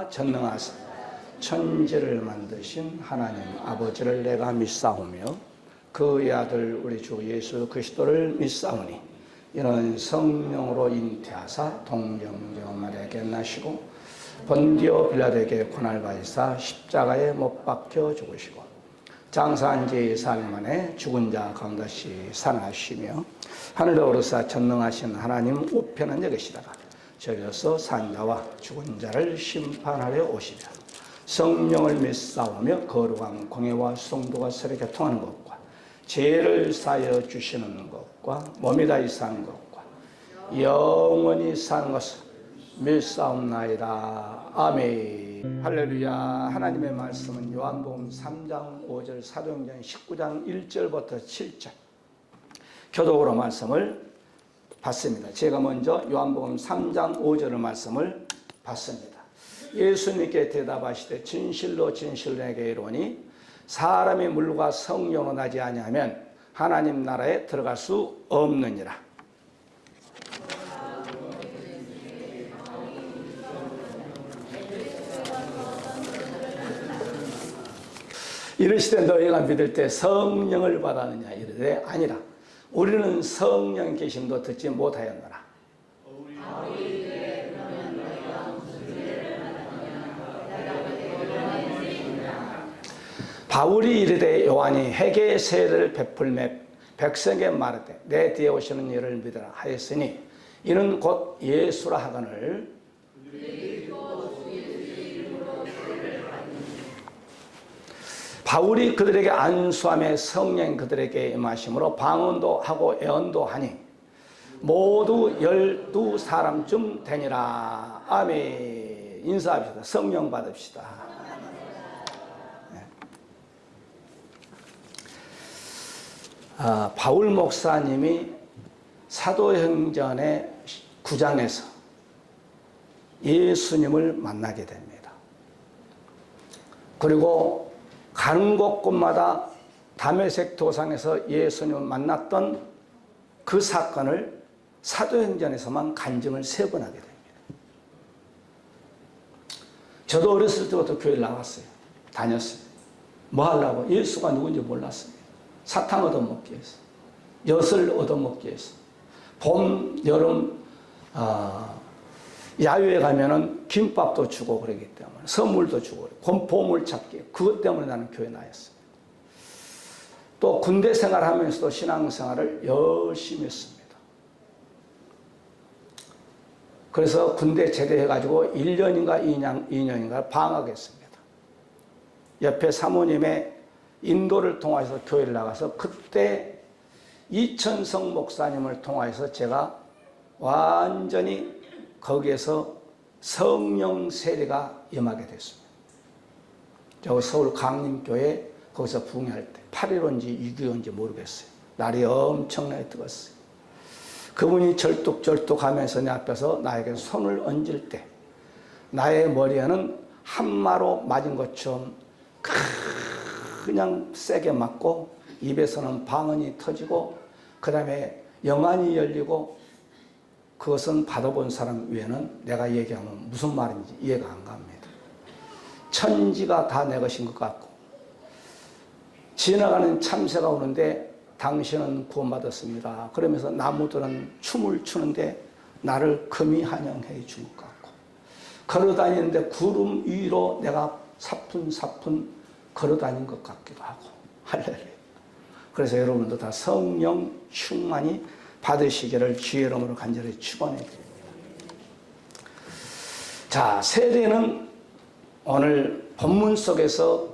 살아계시사 전능하사 천지를 만드신 하나님 아버지를 내가 믿사오며 그의 아들 우리 주 예수 그리스도를 믿사오니 이는 성령으로 잉태하사 동정녀마리아에게 나시고 본디오 빌라도에게 고난을 받으사 십자가에 못 박혀 죽으시고 장사한 지 4일 만에 죽은 자 가운데 살아나시며 하늘에 오르사 전능하신 하나님 우편한 여기시다가 저리로서 산자와 죽은 자를 심판하려 오시며 성령을 믿사오며 거룩한 공예와 성도가 서로 교통하는 것과 죄를 사하여 주시는 것과 몸이 다시 사는 것과 영원히 사는 것을 믿사옵나이다. 아멘. 할렐루야. 하나님의 말씀은 요한복음 3장 5절, 사도행전 19장 1절부터 7절 교독으로 말씀을 봤습니다. 제가 먼저 요한복음 3장 5절의 말씀을 봤습니다. 예수님께 대답하시되 진실로 진실로 내게 이르노니 사람이 물과 성령으로 나지 아니하면 하나님 나라에 들어갈 수 없느니라. 이르시되 너희가 믿을 때 성령을 받았느냐 이르되 아니라 우리는 성령 계심도 듣지 못하였노라. 바울이 이르되 요한이 회개의 세례를 베풀매 백성에게 말하되 내 뒤에 오시는 이를 믿으라 하였으니 이는 곧 예수라 하거늘 바울이 그들에게 안수함에 성령 그들에게 임하심으로 방언도 하고 예언도 하니 모두 12사람쯤 되니라. 아멘. 인사합시다. 성령 받읍시다. 네. 바울 목사님이 사도행전의 9장에서 예수님을 만나게 됩니다. 그리고 가는 곳곳마다 다메섹 도상에서 예수님을 만났던 그 사건을 사도행전에서만 간증을 3번 하게 됩니다. 저도 어렸을 때부터 교회를 나왔어요. 다녔어요. 뭐 하려고? 예수가 누군지 몰랐습니다. 사탕 얻어먹기 위해서, 엿을 얻어먹기 위해서, 봄, 여름, 야유에 가면은 김밥도 주고 그러기 때문에 선물도 주고 보물 찾기 그것 때문에 나는 교회 나왔어요. 또 군대 생활하면서도 신앙생활을 열심히 했습니다. 그래서 군대 제대해가지고 1년인가 2년인가 방학했습니다. 옆에 사모님의 인도를 통해서 교회를 나가서 그때 이천성 목사님을 통해서 제가 완전히 거기에서 성령 세례가 임하게 됐습니다. 저 서울 강림교회 거기서 부흥할 때 8.15인지 6.25인지 모르겠어요. 날이 엄청나게 뜨거웠어요. 그분이 절뚝절뚝하면서 내 앞에서 나에게 손을 얹을 때 나의 머리에는 한마로 맞은 것처럼 그냥 세게 맞고 입에서는 방언이 터지고 그 다음에 영안이 열리고 그것은 받아본 사람 외에는 내가 얘기하면 무슨 말인지 이해가 안 갑니다. 천지가 다 내 것인 것 같고 지나가는 참새가 오는데 당신은 구원받았습니다. 그러면서 나무들은 춤을 추는데 나를 금이 환영해 준 것 같고 걸어다니는데 구름 위로 내가 사뿐사뿐 걸어다닌 것 같기도 하고 할렐루야. 그래서 여러분도 다 성령 충만히 받으시기를 주의 이름으로 간절히 축원해 드립니다. 자, 세례는 오늘 본문 속에서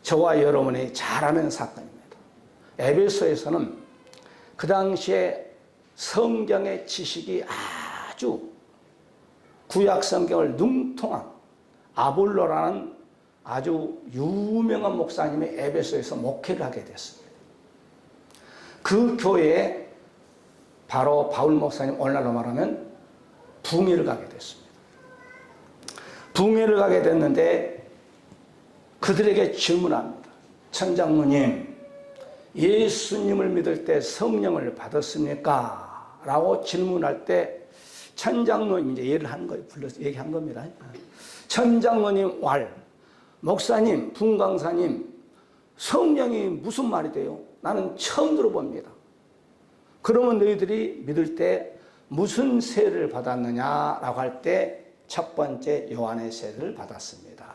저와 여러분이 잘 아는 사건입니다. 에베소에서는 그 당시에 성경의 지식이 아주 구약 성경을 능통한 아볼로라는 아주 유명한 목사님이 에베소에서 목회를 하게 됐습니다. 그 교회에 바로 바울 목사님 오늘날로 말하면 붕회를 가게 됐습니다. 붕회를 가게 됐는데 그들에게 질문합니다. 천장로님, 예수님을 믿을 때 성령을 받았습니까? 라고 질문할 때 천장로님 이제 예를 한 거예요. 불러서 얘기한 겁니다. 천장로님 왈, 목사님, 분강사님, 성령이 무슨 말이 돼요? 나는 처음 들어봅니다. 그러면 너희들이 믿을 때 무슨 세례를 받았느냐라고 할 때 첫 번째 요한의 세례를 받았습니다.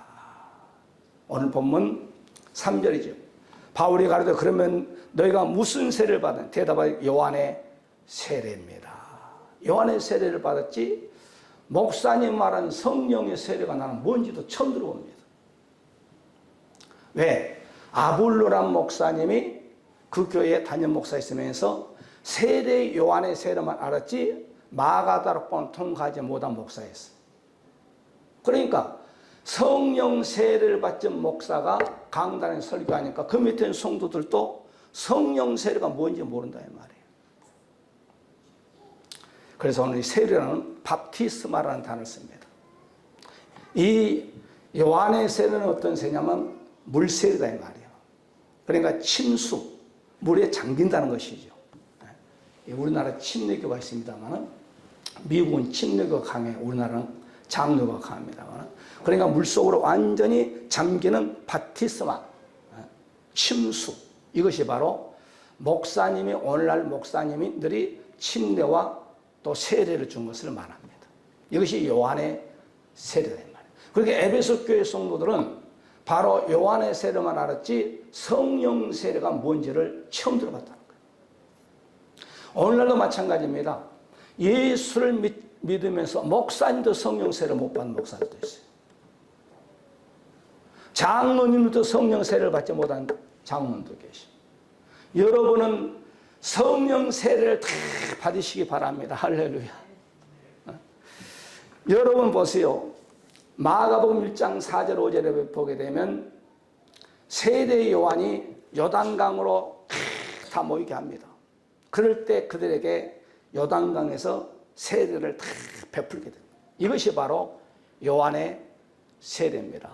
오늘 본문 3절이죠. 바울이 가르쳐 그러면 너희가 무슨 세례를 받았냐? 대답하여 요한의 세례입니다. 요한의 세례를 받았지 목사님 말한 성령의 세례가 나는 뭔지도 처음 들어봅니다. 왜? 아볼로란 목사님이 그 교회에 담임 목사였으면서 세례 요한의 세례만 알았지 마가다락방을 통과하지 못한 목사였어요. 그러니까 성령 세례를 받은 목사가 강단에 설교하니까 그 밑에 있는 성도들도 성령 세례가 뭔지 모른다 이 말이에요. 그래서 오늘 이 세례라는 밥티스마라는 단어를 씁니다. 이 요한의 세례는 어떤 세냐면 물세례다 이 말이에요. 그러니까 침수, 물에 잠긴다는 것이죠. 우리나라 침례교가 있습니다만 미국은 침례교가 강해, 우리나라는 장로가 강합니다만 그러니까 물속으로 완전히 잠기는 바티스마, 침수, 이것이 바로 목사님이 오늘날 목사님들이 침례와 또 세례를 준 것을 말합니다. 이것이 요한의 세례다 이 말이에요. 그렇게 에베소 교회 성도들은 바로 요한의 세례만 알았지 성령 세례가 뭔지를 처음 들어봤다는 거예요. 오늘날도 마찬가지입니다. 예수를 믿으면서 목사님도 성령 세례를 못 받는 목사들도 있어요. 장로님도 성령 세례를 받지 못한 장로님도 계시고 여러분은 성령 세례를 다 받으시기 바랍니다. 할렐루야. 여러분 보세요. 마가복음 1장 4절 5절에 보게 되면 세례 요한이 요단강으로 다 모이게 합니다. 그럴 때 그들에게 요단강에서 세례를 다 베풀게 됩니다. 이것이 바로 요한의 세례입니다.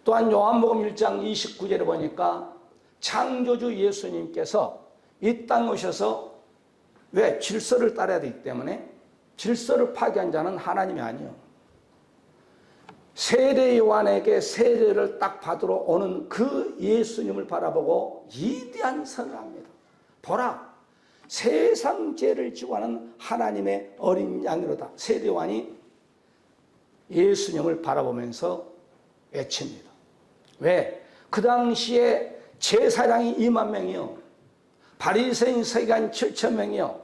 또한 요한복음 1장 29절에 보니까 창조주 예수님께서 이 땅에 오셔서 왜? 질서를 따라야 되기 때문에 질서를 파괴한 자는 하나님이 아니에요. 세례 요한에게 세례를 딱 받으러 오는 그 예수님을 바라보고 위대한 선을 합니다. 보라, 세상 죄를 지고 하는 하나님의 어린 양이로다. 세례 요한이 예수님을 바라보면서 외칩니다. 왜? 그 당시에 제사장이 2만 명이요. 바리새인 서기관 7천 명이요.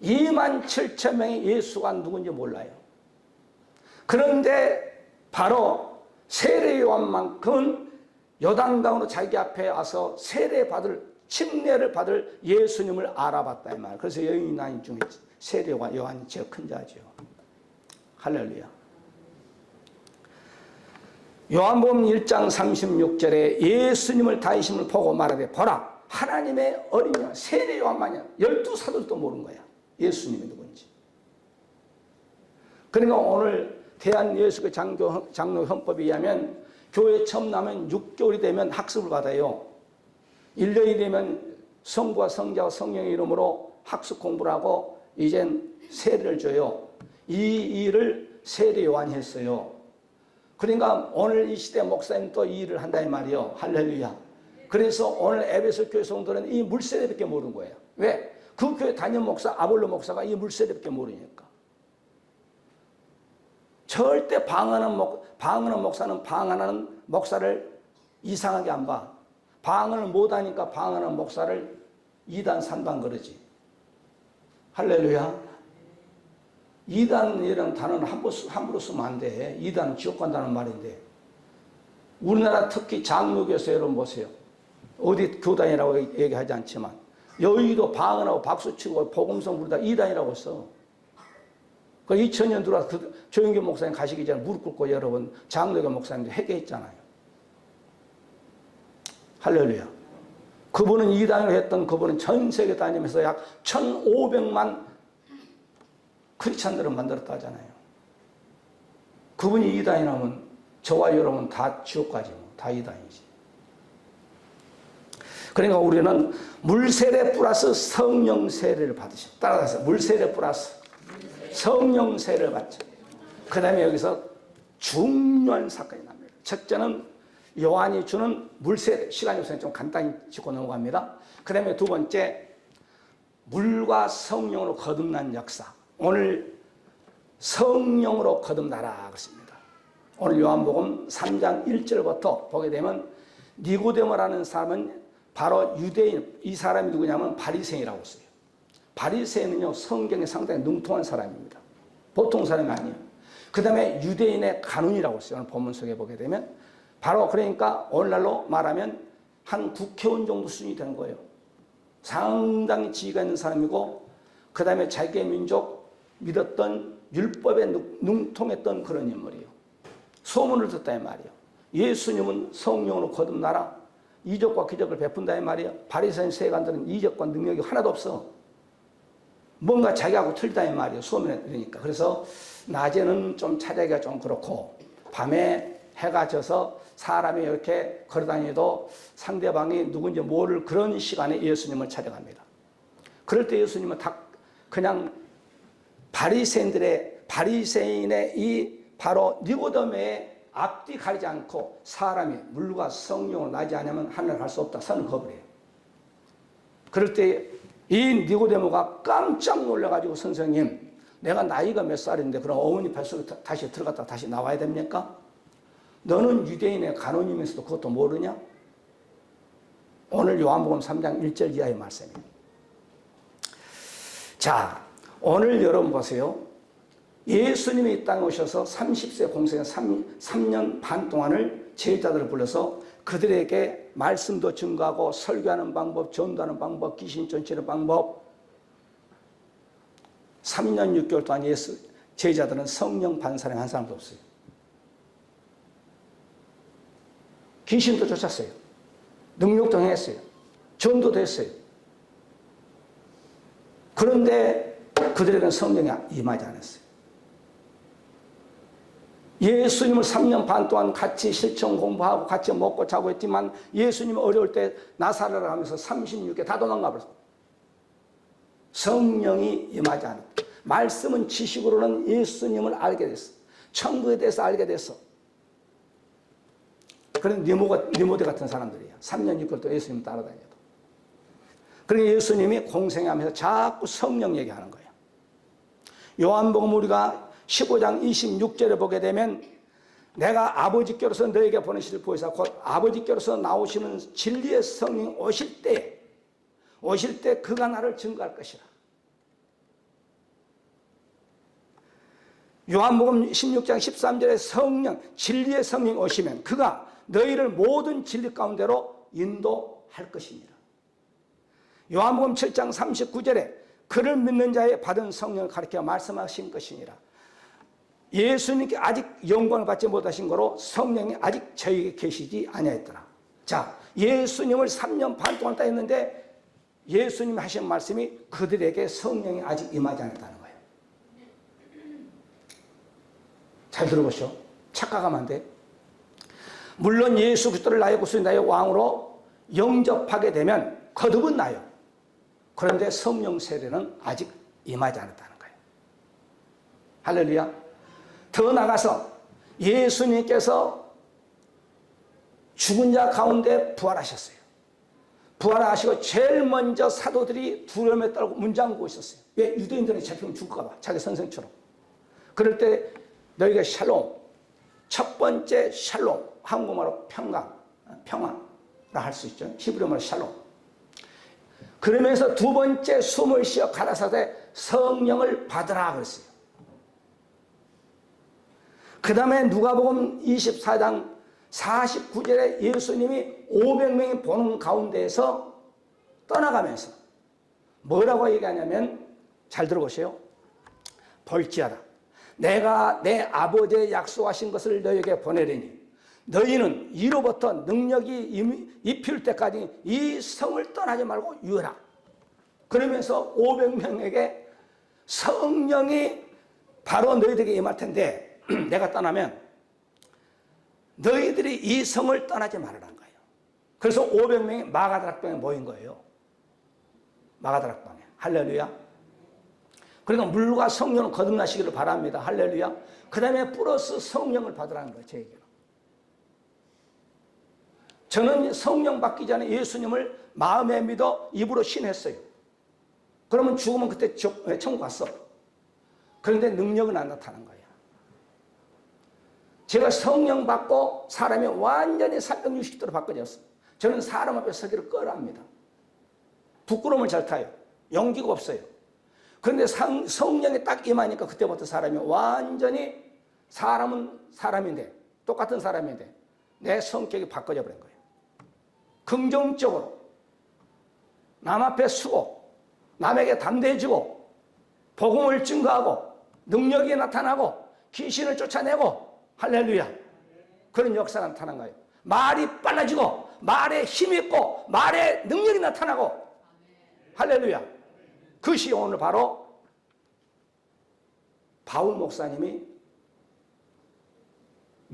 2만 7천 명이 예수가 누군지 몰라요. 그런데 바로 세례 요한만큼은 요단강으로 자기 앞에 와서 침례를 받을 예수님을 알아봤다 이 말. 그래서 여인나인 중에 세례 요한이 제일 큰 자죠. 할렐루야. 요한복음 1장 36절에 예수님을 다니심을 보고 말하되 보라 하나님의 어린 양 세례 요한만이야. 12사도도 모르는 거야. 예수님이 누군지. 그러니까 오늘 대한예수교 장로 헌법에 의하면 교회 처음 나면 6개월이 되면 학습을 받아요. 1년이 되면 성부와 성자와 성령의 이름으로 학습 공부를 하고 이젠 세례를 줘요. 이 일을 세례 요한이 했어요. 그러니까 오늘 이 시대 목사님도 이 일을 한다 이 말이요. 할렐루야. 그래서 오늘 에베소 교회 성도는 이 물세례밖에 모르는 거예요. 왜? 그 교회 담임 목사 아볼로 목사가 이 물세례밖에 모르니까. 절대 방언하는 목사는 방언하는 목사를 이상하게 안 봐. 방언을 못하니까 방언하는 목사를 2단 3단 그러지. 할렐루야. 2단이라는 단어는 함부로 쓰면 안 돼. 2단은 지옥 간다는 말인데. 우리나라 특히 장로교에서 여러분 보세요. 어디 교단이라고 얘기하지 않지만 여의도 방언하고 박수치고 복음성 부르다 2단이라고 써. 그 2000년 들어와서 조영기 목사님 가시기 전에 무릎 꿇고 여러분 장로교 목사님들 회개했잖아요. 할렐루야. 그분은 2단으로 했던 그분은 전 세계 다니면서 약 1500만 크리스찬들을 만들었다 하잖아요. 그분이 2단이라면 저와 여러분 다 지옥까지 다 2단이지. 그러니까 우리는 물세례 플러스 성령 세례를 받으십니다. 따라가서 물세례 플러스 성령 세례를 받죠. 그 다음에 여기서 중요한 사건이 납니다. 첫째는 요한이 주는 물세례, 시간이 없으니까 좀 간단히 짚고 넘어갑니다. 그 다음에 두 번째, 물과 성령으로 거듭난 역사. 오늘 성령으로 거듭나라 그랬습니다. 오늘 요한복음 3장 1절부터 보게 되면 니고데모라는 사람은 바로 유대인, 이 사람이 누구냐면 바리새인이라고 했어요. 바리새인은요, 성경에 상당히 능통한 사람입니다. 보통 사람이 아니에요. 그 다음에 유대인의 간운이라고 했어요. 오늘 본문 속에 보게 되면 바로 그러니까 오늘날로 말하면 한 국회의원 정도 수준이 되는 거예요. 상당히 지위가 있는 사람이고 그 다음에 자기의 민족 믿었던 율법에 능통했던 그런 인물이에요. 소문을 듣다 이 말이에요. 예수님은 성령으로 거듭나라, 이적과 기적을 베푼다 이 말이에요. 바리새인 세관들은 이적과 능력이 하나도 없어. 뭔가 자기하고 틀리다 이 말이에요. 소문에 들으니까. 그래서 낮에는 좀 찾아가기가 좀 그렇고 밤에 해가 져서 사람이 이렇게 걸어다니도 상대방이 누군지 모를 그런 시간에 예수님을 찾아갑니다. 그럴 때 예수님은 다 그냥 바리새인의 이 바로 니고데모의 앞뒤 가리지 않고 사람이 물과 성령으로 나지 않으면 하늘을 갈 수 없다 선을 거부해요. 그럴 때 이 니고데모가 깜짝 놀라가지고 선생님, 내가 나이가 몇 살인데 그럼 어머니 뱃속에 다시 들어갔다 다시 나와야 됩니까? 너는 유대인의 간원이면서도 그것도 모르냐? 오늘 요한복음 3장 1절 이하의 말씀입니다. 자, 오늘 여러분 보세요. 예수님이 이 땅에 오셔서 30세 공생의 3년 반 동안을 제자들을 불러서 그들에게 말씀도 증거하고 설교하는 방법, 전도하는 방법, 귀신 쫓는 방법 3년 6개월 동안 제자들은 성령 받은 사람이 한 사람도 없어요. 귀신도 쫓았어요. 능력도 행했어요. 전도도 했어요. 그런데 그들에게는 성령이 임하지 않았어요. 예수님을 3년 반 동안 같이 실천 공부하고 같이 먹고 자고 했지만 예수님 어려울 때 나사렛을 하면서 36개 다 도망가 버렸어요. 성령이 임하지 않았다. 말씀은 지식으로는 예수님을 알게 됐어. 천국에 대해서 알게 됐어. 그런 니모데 같은 사람들이야. 3년 6개월 동안 예수님 따라다녀도. 그러니까 예수님이 공생하면서 자꾸 성령 얘기하는 거예요. 요한복음 우리가 15장 26절에 보게 되면 내가 아버지께로서 너에게 보내실 보혜사 곧 아버지께로서 나오시는 진리의 성령 오실 때 그가 나를 증거할 것이라. 요한복음 16장 13절에 성령, 진리의 성령 오시면 그가 너희를 모든 진리 가운데로 인도할 것입니다. 요한복음 7장 39절에 그를 믿는 자의 받은 성령을 가리켜 말씀하신 것이니라. 예수님께 아직 영광을 받지 못하신 거로 성령이 아직 저에게 계시지 아니하였더라. 자, 예수님을 3년 반 동안 따했는데 예수님이 하신 말씀이 그들에게 성령이 아직 임하지 않았다는 거예요. 잘 들어보시오. 착각하면 안 돼. 물론 예수 그리스도를 나의 구주님 나의 왕으로 영접하게 되면 거듭은 나요. 그런데 성령 세례는 아직 임하지 않았다는 거예요. 할렐루야. 더 나가서 예수님께서 죽은 자 가운데 부활하셨어요. 부활하시고 제일 먼저 사도들이 두려움에 떨고 문잠그고 있었어요. 왜? 유대인들은 잡히면 죽을까 봐. 자기 선생처럼. 그럴 때 너희가 샬롬, 첫 번째 샬롬, 한국말로 평화라 할 수 있죠. 히브리어말로 샬롬. 그러면서 두 번째 숨을 쉬어 가라사대 성령을 받으라 그랬어요. 그 다음에 누가복음 24장 49절에 예수님이 500명이 보는 가운데에서 떠나가면서 뭐라고 얘기하냐면 잘 들어보세요. 볼지어다. 내가 내 아버지의 약속하신 것을 너희에게 보내리니 너희는 이로부터 능력이 입힐 때까지 이 성을 떠나지 말고 유하라. 그러면서 500명에게 성령이 바로 너희들에게 임할 텐데 내가 떠나면 너희들이 이 성을 떠나지 말라는 거예요. 그래서 500명이 마가다락방에 모인 거예요. 마가다락방에. 할렐루야. 그러니까 물과 성령을 거듭나시기를 바랍니다. 할렐루야. 그 다음에 플러스 성령을 받으라는 거예요. 제 얘기는. 저는 성령 받기 전에 예수님을 마음에 믿어 입으로 신했어요. 그러면 죽으면 그때 천국 갔어. 그런데 능력은 안 나타난 거예요. 제가 성령 받고 사람이 완전히 360도로 바꿔졌어요. 저는 사람 앞에 서기를 꺼려합니다. 부끄러움을 잘 타요. 용기가 없어요. 그런데 성령이 딱 임하니까 그때부터 사람이 완전히 사람은 사람인데 똑같은 사람인데 내 성격이 바꿔져 버린 거예요. 긍정적으로 남 앞에 서고 남에게 담대해지고 복음을 증거하고 능력이 나타나고 귀신을 쫓아내고 할렐루야. 그런 역사가 나타난 거예요. 말이 빨라지고 말에 힘이 있고 말에 능력이 나타나고 할렐루야. 그것이 오늘 바로 바울 목사님이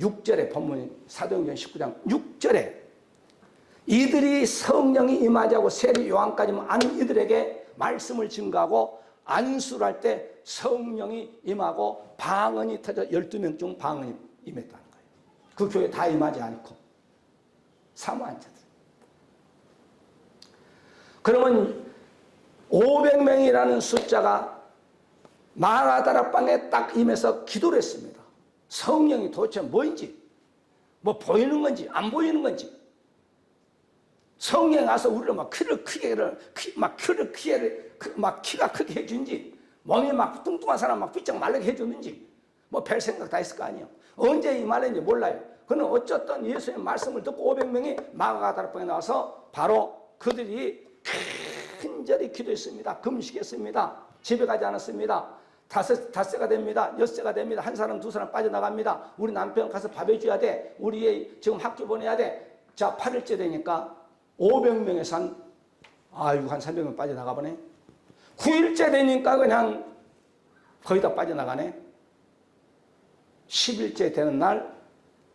6절에 본문 사도행전 19장 6절에 이들이 성령이 임하자고 세례 요한까지만 아는 이들에게 말씀을 증거하고 안수를 할 때 성령이 임하고 방언이 터져 12명 중 방언이 임했다는 거예요. 그 교회 다 임하지 않고 사모한 자들. 그러면 500명이라는 숫자가 마가다락방에 딱 임해서 기도를 했습니다. 성령이 도대체 뭐인지, 뭐 보이는 건지 안 보이는 건지. 성령이 와서 우리를 막 키를 크게, 막 키가 크게 해준지, 몸이 막 뚱뚱한 사람 막 삐쩍 말르게 해주는지, 뭐 별 생각 다 있을 거 아니에요. 언제 이 말인지 몰라요. 그는 어쨌든 예수의 말씀을 듣고 500명이 마가다락방에 나와서 바로 그들이 간절히 기도했습니다. 금식했습니다. 집에 가지 않았습니다. 닷새가 됩니다. 엿새가 됩니다. 한 사람 두 사람 빠져나갑니다. 우리 남편 가서 밥 해줘야 돼. 우리 지금 학교 보내야 돼. 자, 8일째 되니까 500명에서 한 300명 빠져나가 보네. 9일째 되니까 그냥 거의 다 빠져나가네. 10일째 되는 날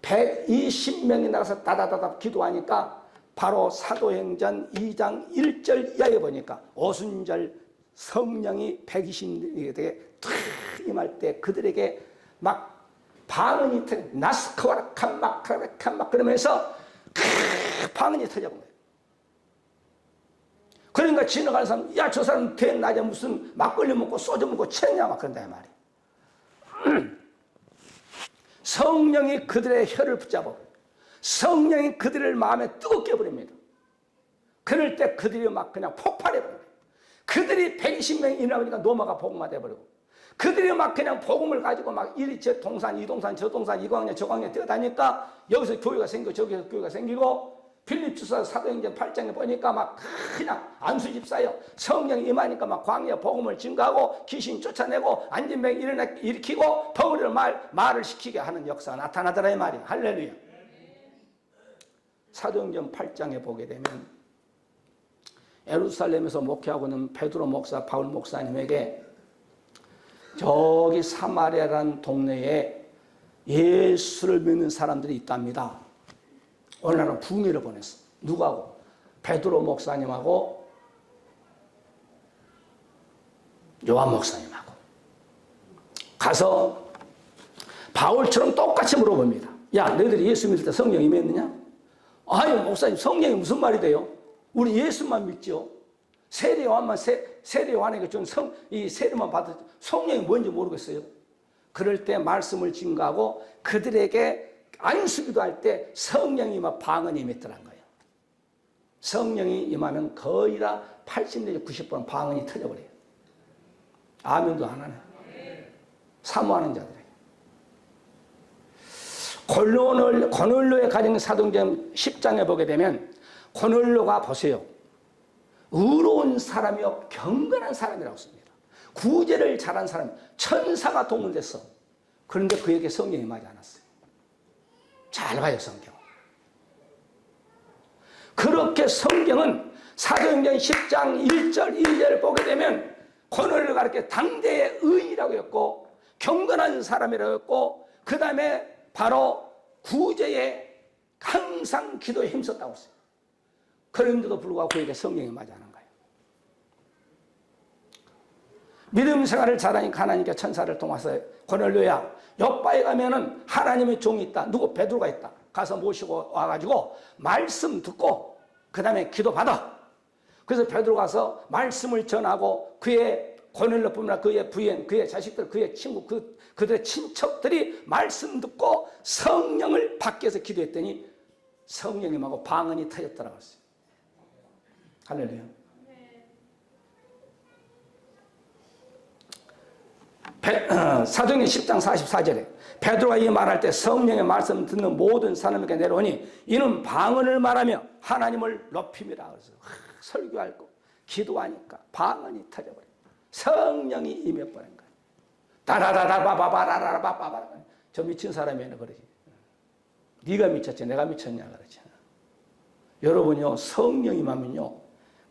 120명이 나가서 다다다다 기도하니까 바로 사도행전 2장 1절 이하에 보니까 오순절 성령이 120명에게 탁 임할 때 그들에게 막 방언이 터져 나스카와라 칸막 그러면서 방언이 터져본 거예요. 그러니까 지나가는 사람, 야, 저 사람 대낮에 무슨 막걸리 먹고 소주 먹고 취했냐 막 그런다 이 말이에요. 성령이 그들의 혀를 붙잡아 성령이 그들을 마음에 뜨겁게 해버립니다. 그럴 때 그들이 막 그냥 폭발해버려요. 그들이 120명이 일어나니까 노마가 복음화 돼버리고 그들이 막 그냥 복음을 가지고 막 이리 저 동산 이 동산 저 동산 이 광야 저 광야 뛰어다니까 여기서 교회가 생기고 저기서 교회가 생기고 빌립보서 사도행전 8장에 보니까 막 그냥 안수집사요. 성령이 임하니까 막 광야 복음을 증거하고 귀신 쫓아내고 안진병 일으키고 덩어리를 말을 시키게 하는 역사가 나타나더라 이 말이야. 할렐루야. 사도행전 8장에 보게 되면 예루살렘에서 목회하고 있는 베드로 목사, 바울 목사님에게 저기 사마리아라는 동네에 예수를 믿는 사람들이 있답니다. 어느 날은 부흥회를 보냈어. 누구하고? 베드로 목사님하고 요한 목사님하고 가서 바울처럼 똑같이 물어봅니다. 야, 너희들이 예수 믿을 때 성령이 임했느냐? 아니 목사님 성령이 무슨 말이 돼요? 우리 예수만 믿죠. 세례 요한에게 준 이 세례만 받았 성령이 뭔지 모르겠어요. 그럴 때 말씀을 증거하고 그들에게 안수기도 할 때 성령이 막 방언이 임했더란 거예요. 성령이 임하면 거의 다 80 내지 90% 방언이 터져버려요. 아멘도 안 하네. 사모하는 자들에게. 고넬료의 가정 사도행전 10장에 보게 되면 고넬료가 보세요. 의로운 사람이요 경건한 사람이라고 씁니다. 구제를 잘한 사람, 천사가 동원됐어. 그런데 그에게 성령이 임하지 않았어요. 잘 봐요 성경. 그렇게 성경은 사도행전 10장 1절 2절을 보게 되면 고넬료가 이렇게 당대의 의인이라고 했고 경건한 사람이라고 했고 그 다음에 바로 구제에 항상 기도에 힘썼다고 했어요. 그런데도 불구하고 그에게 성령이 임하지 않은 거예요. 믿음 생활을 잘하니까 하나님께 천사를 통해서 고넬료야, 옆바에 가면은 하나님의 종이 있다. 누구? 베드로가 있다. 가서 모시고 와가지고 말씀 듣고 그 다음에 기도 받아. 그래서 베드로 가서 말씀을 전하고 그의 고넬료뿐만 아니라 그의 부인, 그의 자식들, 그의 친구, 그들의 친척들이 말씀 듣고 성령을 받기 위해서 기도했더니 성령이 임하고 방언이 터졌더라고 했어요. 할렐루야. 사도행전 10장 44절에 베드로가 이 말할 때 성령의 말씀 듣는 모든 사람에게 내려오니 이는 방언을 말하며 하나님을 높임이라. 그래서 설교하고 기도하니까 방언이 터져버려. 성령이 임해버린 거야. 따라라라바바바라라바바라. 저 미친 사람이네 그러지. 네가 미쳤지 내가 미쳤냐 그러지. 여러분요, 성령이 임하면요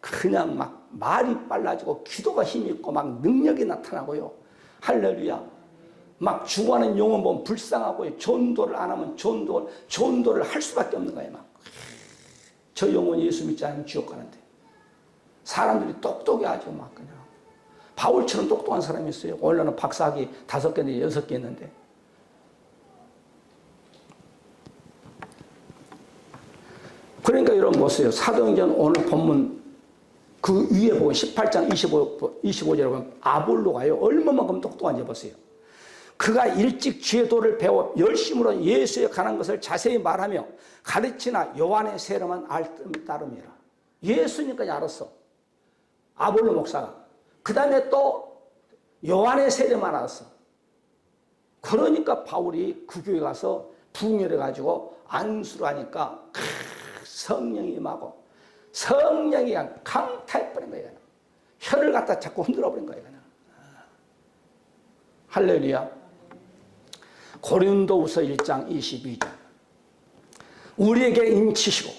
그냥 막 말이 빨라지고 기도가 힘있고 막 능력이 나타나고요. 할렐루야. 막 죽어가는 영혼 보면 불쌍하고요. 전도를 안 하면 전도를 할 수밖에 없는 거예요. 막. 저 영혼이 예수 믿지 않으면 지옥 가는데. 사람들이 똑똑해 아주 막 그냥. 바울처럼 똑똑한 사람이 있어요. 원래는 박사학위 5개인데 6개 있는데. 그러니까 여러분 보세요. 사도행전 오늘 본문 그 위에 보면 18장 25절에 보면 아볼로가요. 얼마만큼 똑똑한지 보세요. 그가 일찍 지혜도를 배워 열심으로 예수에 관한 것을 자세히 말하며 가르치나 요한의 세례만 따름이라. 예수님까지 알았어. 아볼로 목사가. 그 다음에 또 요한의 세례만 알았어. 그러니까 바울이 그 교회 가서 부흥해가지고 안수를 하니까 성령이 임하고 성령이 그냥 강타해버린 거예요. 혀를 갖다 자꾸 흔들어버린 거예요. 그냥. 할렐루야. 고린도후서 1장 22절. 우리에게 인치시고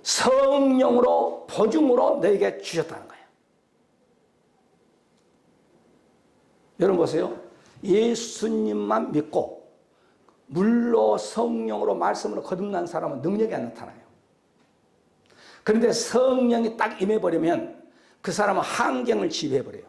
성령으로 보증으로 너에게 주셨다는 거예요. 여러분 보세요. 예수님만 믿고 물로 성령으로 말씀으로 거듭난 사람은 능력이 안 나타나요. 그런데 성령이 딱 임해버리면 그 사람은 환경을 지배해버려요.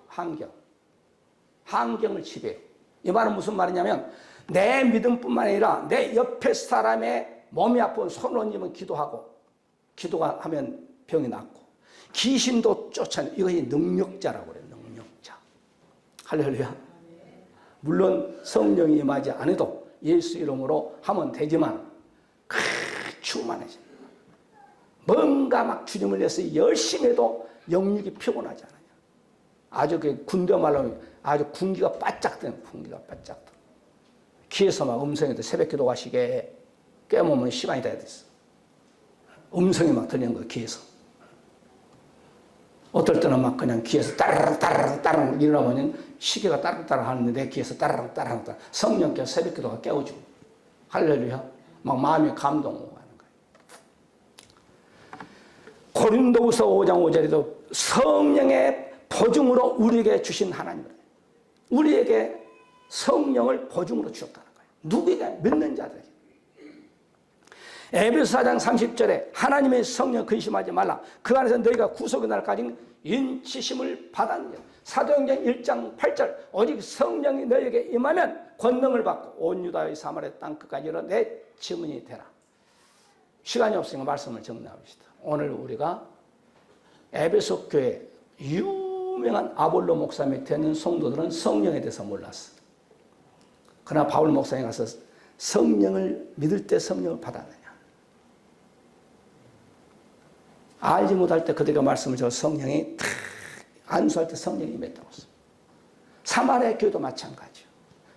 환경을 지배해요. 이 말은 무슨 말이냐면 내 믿음뿐만 아니라 내 옆에 사람의 몸이 아픈 손 얹으면 기도가 하면 병이 낫고 귀신도 쫓아내요. 이것이 능력자라고 그래요. 능력자. 할렐루야. 물론 성령이 임하지 않아도 예수 이름으로 하면 되지만 충만해집니다. 뭔가 막 주님을 위해서 열심히 해도 영육이 피곤하지 않아요. 아주 그 군대 말로 아주 군기가 바짝 드는 군기가 바짝 드. 귀에서 막 음성이 새벽 기도 가시게 깨우면 시간이 돼야 됐어. 음성이 막 들리는 거예요. 귀에서. 어떨 때는 막 그냥 귀에서 따르릉 일어나면 시계가 따르릉 하는데 내 귀에서 따르릉 성령께서 새벽 기도가 깨워주고 할렐루야. 막 마음이 감동하고 하는 거예요. 고린도후서 5장 5절에도 성령의 보증으로 우리에게 주신 하나님을 우리에게 성령을 보증으로 주셨다는 거예요. 누구에게? 믿는 자들에게. 에베소 4장 30절에 하나님의 성령 근심하지 말라. 그 안에서 너희가 구속의 날까지 인치심을 받았느냐. 사도행전 1장 8절 오직 성령이 너희에게 임하면 권능을 받고 온 유다의 사마리아 땅 끝까지 이르러 내 증인이 되라. 시간이 없으니까 말씀을 정리합시다. 오늘 우리가 에베소 교회 유명한 아볼로 목사 밑에 있는 성도들은 성령에 대해서 몰랐어. 그러나 바울 목사에 가서 성령을 믿을 때 성령을 받았느냐. 알지 못할 때 그들에게 말씀을 줘 성령이 탁 안수할 때 성령이 임했다고 했어. 사마리아 교회도 마찬가지요.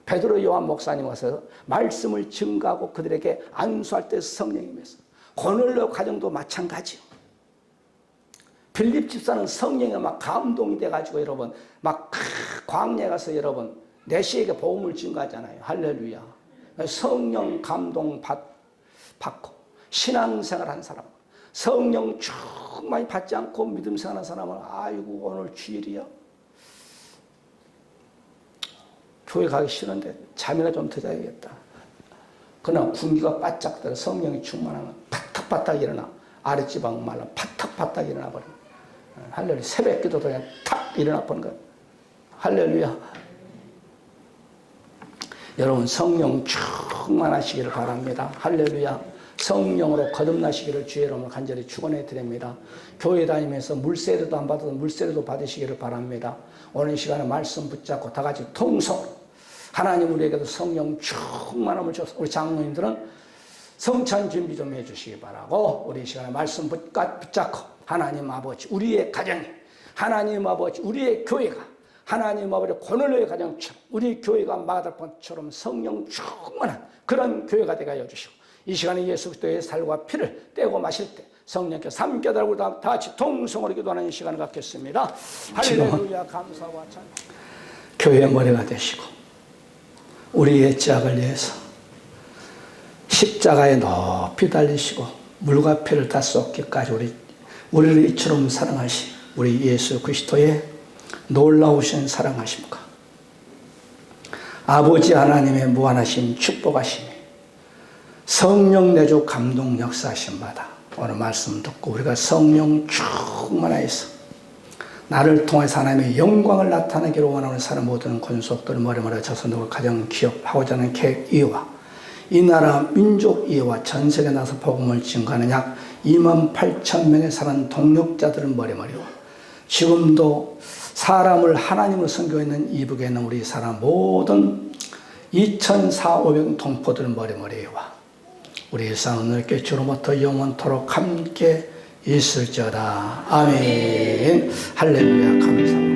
베드로 요한 목사님 와서 말씀을 증가하고 그들에게 안수할 때 성령이 임했어. 고넬료 가정도 마찬가지요. 빌립 집사는 성령에 막 감동이 돼가지고 여러분 막 광야에 가서 여러분 내시에게 복음을 증거하잖아요. 할렐루야. 성령 감동 받고 신앙생활 한 사람 성령 충만히 받지 않고 믿음 생활하는 사람은 아이고 오늘 주일이야. 교회 가기 싫은데 잠이나 좀 더 자야겠다. 그러나 군기가 바짝 들어 성령이 충만하면 파닥파닥 일어나. 아랫지방 말로 파닥파닥 일어나 버려. 할렐루야. 새벽 기도도 그냥 탁 일어나 버린 거야. 할렐루야. 여러분 성령 충만하시기를 바랍니다. 할렐루야. 성령으로 거듭나시기를 주의 이름으로 간절히 축원해 드립니다. 교회 다니면서 물세례도 안 받아도 물세례도 받으시기를 바랍니다. 오늘 시간에 말씀 붙잡고 다 같이 통성으로 하나님 우리에게도 성령 충만함을 줘서 우리 장로님들은 성찬 준비 좀 해주시기 바라고 우리 시간에 말씀 붙잡고 하나님 아버지 우리의 가정이 하나님 아버지 우리의 교회가 하나님 아버지 고넬로의 가정처럼 우리 교회가 마가다락방처럼 성령 충만한 그런 교회가 되게 하여 주시고 이 시간에 예수 그리스도의 살과 피를 떼고 마실 때 성령께 삼켜달라고 다 같이 통성으로 기도하는 시간을 갖겠습니다. 할렐루야. 감사와 찬양. 교회의 머리가 되시고 우리의 짝을 위해서 십자가에 높이 달리시고 물과 피를 다 쏟기까지 우리를 이처럼 사랑하신 우리 예수 그리스도의 놀라우신 사랑하심과 아버지 하나님의 무한하신 축복하심이 성령 내주 감동 역사하심마다 오늘 말씀 듣고 우리가 성령 충만하여서 나를 통해서 하나님의 영광을 나타내기로 원하는 사람 모든 권속들 머리머리 자손들 가정 기업하고자 하는 계획 이유와 이 나라 민족 이해와 전 세계 나서 복음을 증거하는 약 28,000명의 사는 동력자들을 머리머리와 지금도 사람을 하나님으로 섬기고 있는 이북에 있는 우리 사람 모든 2,400 동포들 머리머리와 우리 일상은 넓게 주로부터 영원토록 함께 있을지어다. 아멘. 할렐루야. 감사합니다.